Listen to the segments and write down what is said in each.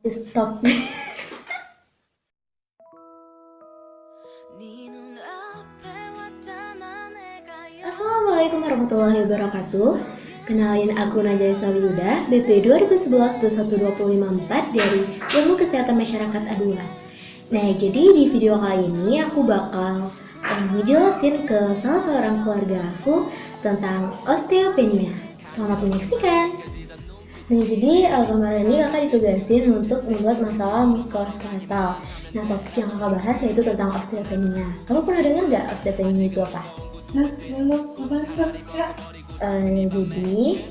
Stop. Assalamualaikum warahmatullahi wabarakatuh. Kenalin aku Najaya Sawiyuda, BP 2011-21254 dari Ilmu Kesehatan Masyarakat A2. Nah, jadi di video kali ini aku bakal ngejelasin ke salah seorang keluarga aku tentang osteopenia. Selamat menyaksikan. Nah, jadi kemarin ini kakak ditugasin untuk membuat masalah muskuloskeletal. Nah, topik yang kakak bahas yaitu tentang osteopenia. Kamu pernah dengar nggak osteopenia itu apa? Jadi,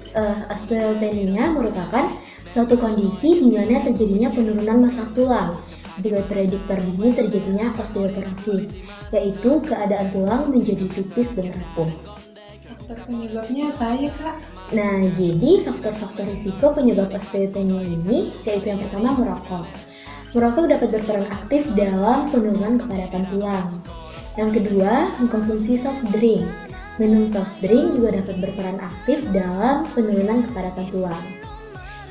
osteopenia merupakan suatu kondisi di mana terjadinya penurunan massa tulang sebagai prediktor dini terjadinya osteoporosis, yaitu keadaan tulang menjadi tipis dan rapuh. Faktor penyebabnya apa ya, Kak? Nah, jadi faktor-faktor risiko penyebab osteopenia ini yaitu yang pertama merokok. Merokok dapat berperan aktif dalam penurunan kepadatan tulang. Yang kedua, mengkonsumsi soft drink. Minum soft drink juga dapat berperan aktif dalam penurunan kepadatan tulang.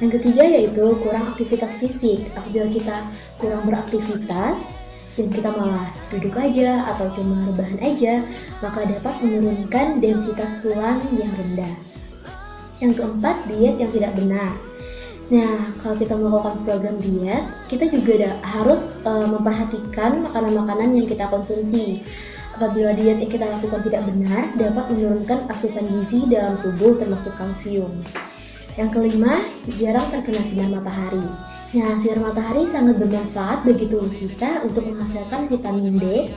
Yang ketiga yaitu kurang aktivitas fisik. Apabila kita kurang beraktivitas dan kita malah duduk aja atau cuma rebahan aja, maka dapat menurunkan densitas tulang yang rendah. Yang keempat, diet yang tidak benar. Nah, kalau kita melakukan program diet, kita juga harus memperhatikan makanan-makanan yang kita konsumsi. Apabila diet yang kita lakukan tidak benar, dapat menurunkan asupan gizi dalam tubuh termasuk kalsium. Yang kelima, jarang terkena sinar matahari. Nah, sinar matahari sangat bermanfaat bagi tubuh kita untuk menghasilkan vitamin D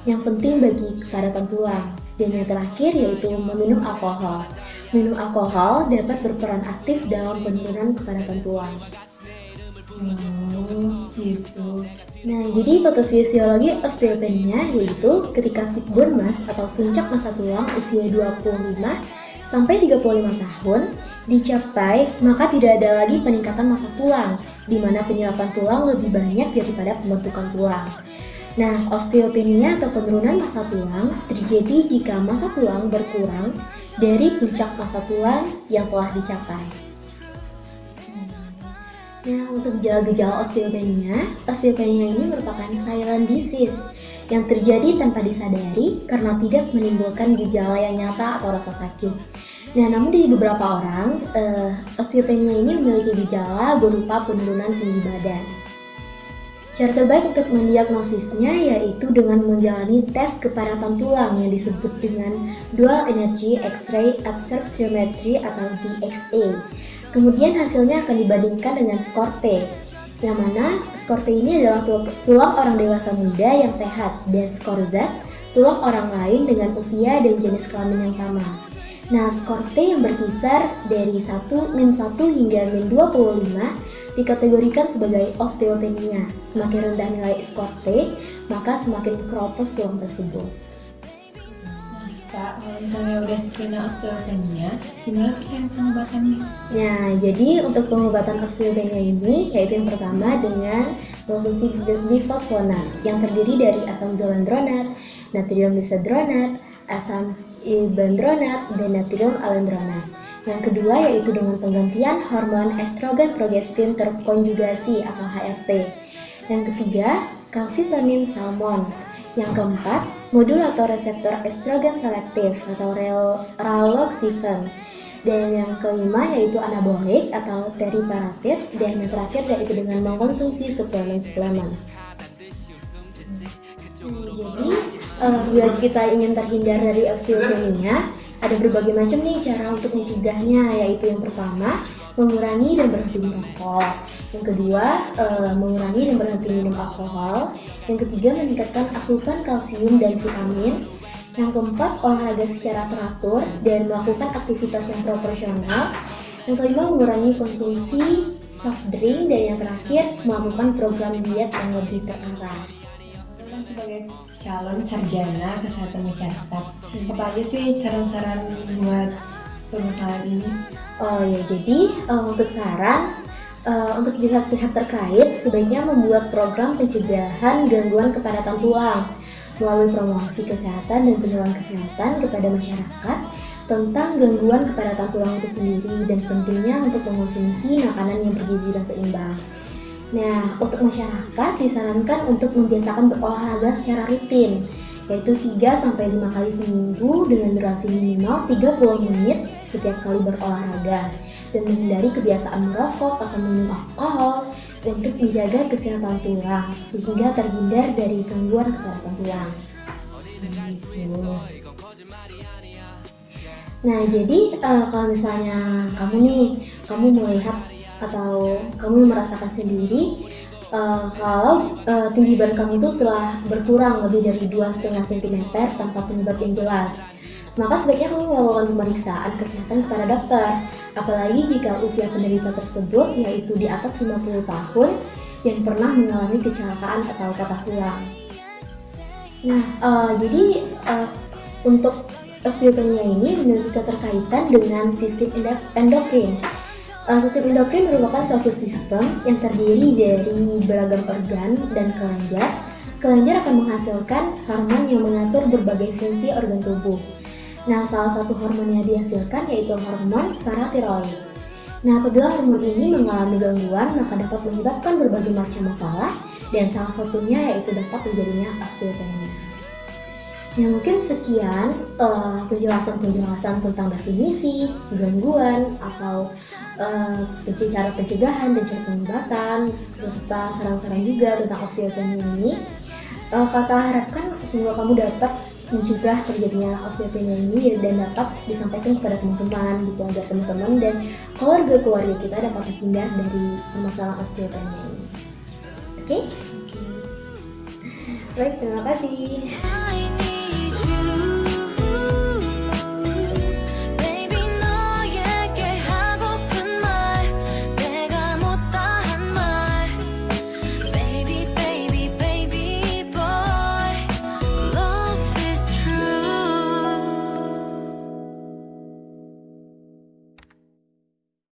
yang penting bagi kepadatan tulang. Dan yang terakhir yaitu meminum alkohol. Minum alkohol dapat berperan aktif dalam penurunan kepadatan tulang. Gitu. Nah, jadi patofisiologi osteopenia yaitu ketika peak bone mass atau puncak massa tulang usia 25 sampai 35 tahun dicapai, maka tidak ada lagi peningkatan massa tulang, di mana penyerapan tulang lebih banyak daripada pembentukan tulang. Nah, osteopenia atau penurunan massa tulang terjadi jika massa tulang berkurang dari puncak massa tulang yang telah dicapai. Nah, untuk gejala-gejala osteopenia ini merupakan silent disease yang terjadi tanpa disadari karena tidak menimbulkan gejala yang nyata atau rasa sakit. Nah, namun di beberapa orang, osteopenia ini memiliki gejala berupa penurunan tinggi badan. Cara terbaik untuk mendiagnosisnya yaitu dengan menjalani tes kepadatan tulang yang disebut dengan Dual Energy X-ray Absorptiometry atau DXA. Kemudian hasilnya akan dibandingkan dengan skor T, yang mana skor T ini adalah tulang orang dewasa muda yang sehat, dan skor Z tulang orang lain dengan usia dan jenis kelamin yang sama. Nah, skor T yang berkisar dari -1 hingga -25 dikategorikan sebagai osteopenia. Semakin rendah nilai skor T, maka semakin keropos tulang tersebut. Nah, Kak, kalau misalnya udah kena osteopenia, gimana tuh cara pengobatannya? Nah, jadi untuk pengobatan osteopenia ini yaitu yang pertama dengan mengkonsumsi bifosfonat yang terdiri dari asam zoledronat, natrium lisodronat, asam ibandronat, dan natrium alendronat. Yang kedua yaitu dengan penggantian hormon estrogen progestin terkonjugasi atau HRT. Yang ketiga, kalsitamin salmon. Yang keempat, modulator reseptor estrogen selektif atau raloxifene. Dan yang kelima yaitu anabolik atau teriparatid. Dan yang terakhir yaitu dengan mengkonsumsi suplemen-suplemen. Jadi, biar kita ingin terhindar dari osteopenia, ada berbagai macam nih cara untuk mencegahnya, yaitu yang pertama, mengurangi dan berhenti merokok. Yang kedua, mengurangi dan berhenti minum alkohol. Yang ketiga, meningkatkan asupan kalsium dan vitamin. Yang keempat, olahraga secara teratur dan melakukan aktivitas yang proporsional. Yang kelima, mengurangi konsumsi soft drink. Dan yang terakhir, melakukan program diet yang lebih terarah. Sebagai calon sarjana kesehatan masyarakat, apa aja sih saran-saran buat permasalahan ini? Oh ya, jadi untuk saran untuk pihak-pihak terkait sebaiknya membuat program pencegahan gangguan kepadatan tulang melalui promosi kesehatan dan penyuluhan kesehatan kepada masyarakat tentang gangguan kepadatan tulang itu sendiri dan pentingnya untuk mengonsumsi makanan yang bergizi dan seimbang. Nah, untuk masyarakat disarankan untuk membiasakan berolahraga secara rutin, yaitu 3-5 kali seminggu dengan durasi minimal 30 menit setiap kali berolahraga, dan menghindari kebiasaan merokok atau minum alkohol untuk menjaga kesehatan tulang sehingga terhindar dari gangguan kesehatan tulang. Nah, jadi kalau misalnya kamu melihat atau kamu merasakan sendiri kalau tinggi badan kamu itu telah berkurang lebih dari 2,5 cm tanpa penyebab yang jelas, maka sebaiknya kamu melakukan pemeriksaan kesehatan kepada dokter. Apalagi jika usia penderita tersebut yaitu di atas 50 tahun yang pernah mengalami kecelakaan atau patah tulang. Nah, jadi untuk osteopenia ini memiliki keterkaitan dengan sistem endokrin. Sistem endokrin merupakan suatu sistem yang terdiri dari beragam organ dan kelenjar. Kelenjar akan menghasilkan hormon yang mengatur berbagai fungsi organ tubuh. Nah, salah satu hormon yang dihasilkan yaitu hormon paratiroid. Nah, apabila hormon ini mengalami gangguan, maka dapat menyebabkan berbagai macam masalah, dan salah satunya yaitu dapat terjadinya osteopenia. Nah, mungkin sekian penjelasan tentang definisi, gangguan, atau cara pencegahan dan cara pengobatan, serta saran-saran juga tentang osteopenia ini. Kakak harapkan semoga kamu dapat mencegah terjadinya osteopenia ini dan dapat disampaikan kepada teman-teman gitu, agar teman-teman dan keluarga kita dapat terhindar dari permasalahan osteopenia ini. Oke? Baik, terima kasih.